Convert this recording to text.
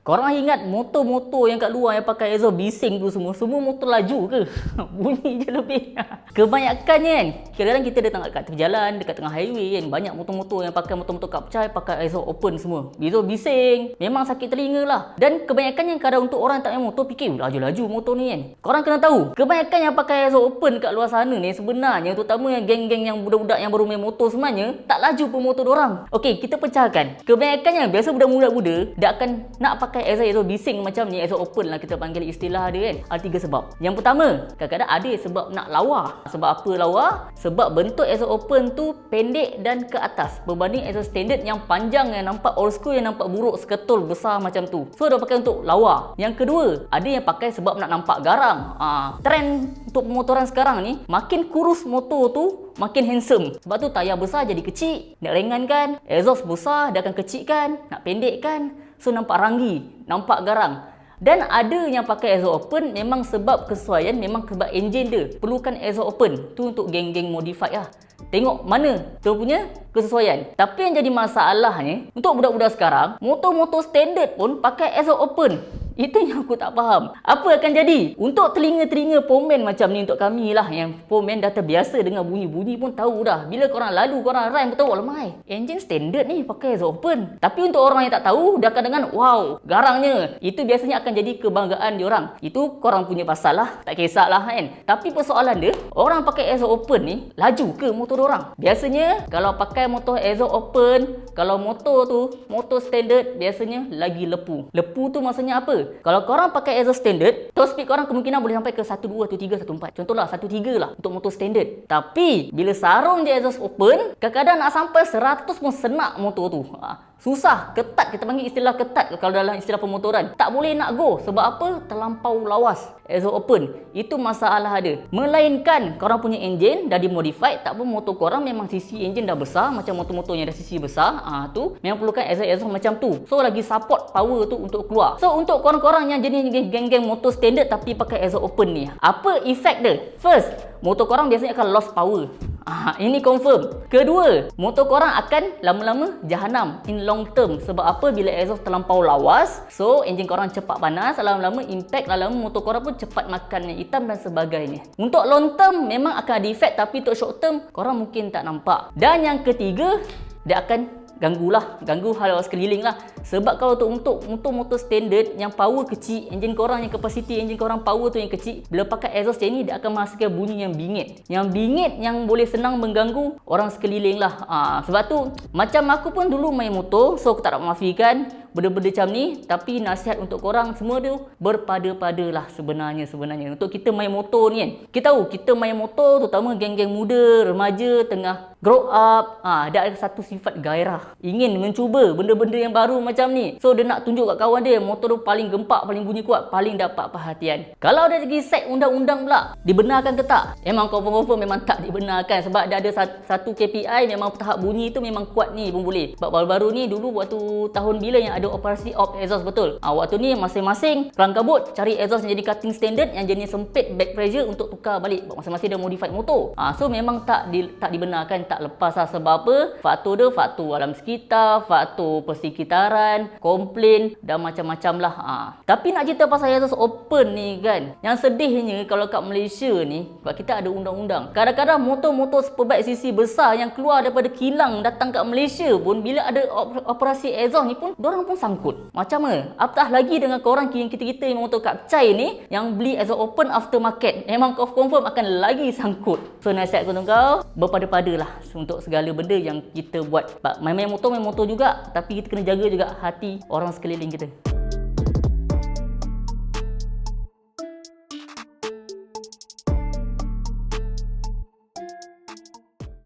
Korang ingat motor-motor yang kat luar yang pakai exhaust bising tu semua motor laju ke? Bunyi je lebih. Kebanyakannya kan, kadang-kadang kita datang kat tepi jalan, dekat tengah highway kan, banyak motor-motor yang pakai motor-motor kapcai, pakai exhaust open semua. Exhaust bising, memang sakit telinga lah. Dan kebanyakannya kadang untuk orang tak main motor fikir, laju-laju motor ni kan. Korang kena tahu, kebanyakan yang pakai exhaust open kat luar sana ni sebenarnya, terutama yang geng-geng yang budak-budak yang baru main motor sebenarnya, tak laju pun motor dorang. Okey, kita pecahkan. Kebanyakannya biasa budak-budak dia akan nak pakai exhaust bising macam ni, exhaust open lah kita panggil istilah dia kan. Ada 3 sebab. Yang pertama, kadang-kadang ada sebab nak lawa. Sebab apa lawa? Sebab bentuk exhaust open tu pendek dan ke atas berbanding exhaust standard yang panjang, yang nampak old school, yang nampak buruk, seketul besar macam tu. So dia pakai untuk lawa. Yang kedua, ada yang pakai sebab nak nampak garang. Trend untuk pemotoran sekarang ni, makin kurus motor tu makin handsome. Sebab tu tayar besar jadi kecil, nak ringankan. Exhaust besar dia akan kecilkan, nak pendekkan. So nampak ranggi, nampak garang. Dan ada yang pakai exhaust open memang sebab kesesuaian, memang sebab enjin dia perlukan exhaust open. Tu untuk geng-geng modified lah. Tengok mana tu punya kesesuaian. Tapi yang jadi masalahnya, untuk budak-budak sekarang, motor-motor standard pun pakai exhaust open. Itu yang aku tak faham. Apa akan jadi? Untuk telinga-telinga pomen macam ni, untuk kami lah yang pomen dah terbiasa dengan bunyi-bunyi pun tahu dah. Bila korang lalu, korang rhyme betul, lemai. Engine standard ni pakai exhaust open. Tapi untuk orang yang tak tahu, dia akan dengan wow, garangnya. Itu biasanya akan jadi kebanggaan diorang. Itu korang punya pasal lah. Tak kisahlah kan. Tapi persoalan dia, orang pakai exhaust open ni, laju ke motor diorang? Biasanya, kalau pakai motor exhaust open, kalau motor tu, motor standard, biasanya lagi lepu. Lepu tu maksudnya apa? Kalau korang pakai exhaust standard, top speed korang kemungkinan boleh sampai ke 12, 13, 14. Contohlah 13 lah untuk motor standard. Tapi bila sarung je exhaust open, kadang-kadang nak sampai 100 pun senak motor tu. Susah, ketat, kita panggil istilah ketat kalau dalam istilah pemotoran. Tak boleh nak go. Sebab apa? Terlampau lawas exhaust open. Itu masalah dia. Melainkan korang punya enjin dah dimodified, tak pun motor korang memang sisi enjin dah besar, macam motor-motor yang dah sisi besar, tu memang perlukan exhaust macam tu. So lagi support power tu untuk keluar. So untuk korang-korang yang jenis geng-geng motor standard tapi pakai exhaust open ni, apa efek dia? First, motor korang biasanya akan lost power. Ini confirm. Kedua, motor korang akan lama-lama jahanam in long term. Sebab apa? Bila exhaust terlampau lawas, so enjin korang cepat panas, lama-lama impact, lama-lama motor korang pun cepat makan yang hitam dan sebagainya. Untuk long term memang akan ada efek, tapi untuk short term korang mungkin tak nampak. Dan yang ketiga, dia akan ganggu hal sekeliling lah. Sebab kalau untuk motor standard yang power kecil, enjin korang yang kapasiti enjin korang power tu yang kecil, bila pakai exhaust macam ni dia akan menghasilkan bunyi yang bingit. Yang bingit yang boleh senang mengganggu orang sekeliling lah. Sebab tu macam aku pun dulu main motor, so aku tak nak menafikan benda-benda macam ni. Tapi nasihat untuk korang semua tu, berpada-pada lah sebenarnya. Untuk kita main motor ni kan, kita tahu kita main motor, terutama geng-geng muda, remaja, tengah grow up, dia ada satu sifat gairah, ingin mencuba benda-benda yang baru macam ni. So dia nak tunjuk kat kawan dia, motor tu paling gempak, paling bunyi kuat, paling dapat perhatian. Kalau dari segi set undang-undang pula, dibenarkan ke tak? Memang confirm memang tak dibenarkan. Sebab dia ada satu KPI, memang tahap bunyi tu memang kuat ni pun boleh. Sebab baru-baru ni, dulu waktu tahun bila yang ada operasi op exhaust betul, waktu ni masing-masing kelang kabut cari exhaust yang jadi cutting standard, yang jenis sempit back pressure untuk tukar balik. Masing-masing dia modified motor. So memang tak dibenarkan, tak lepas lah. Sebab apa? Faktor dia, faktor alam sekitar, faktor persekitaran, komplain dan macam-macam lah. Tapi nak cerita pasal exhaust open ni kan, yang sedihnya kalau kat Malaysia ni, sebab kita ada undang-undang, kadang-kadang motor-motor superbike sisi besar yang keluar daripada kilang datang kat Malaysia pun, bila ada operasi exhaust ni pun, dorang pun sangkut. Macam mana? Apatah lagi dengan korang yang kita-kita yang motor kapcai ni, yang beli exhaust open aftermarket, memang confirm akan lagi sangkut. So nasihat aku kau, berpada-padalah untuk segala benda yang kita buat. Main motor juga, tapi kita kena jaga juga hati orang sekeliling kita.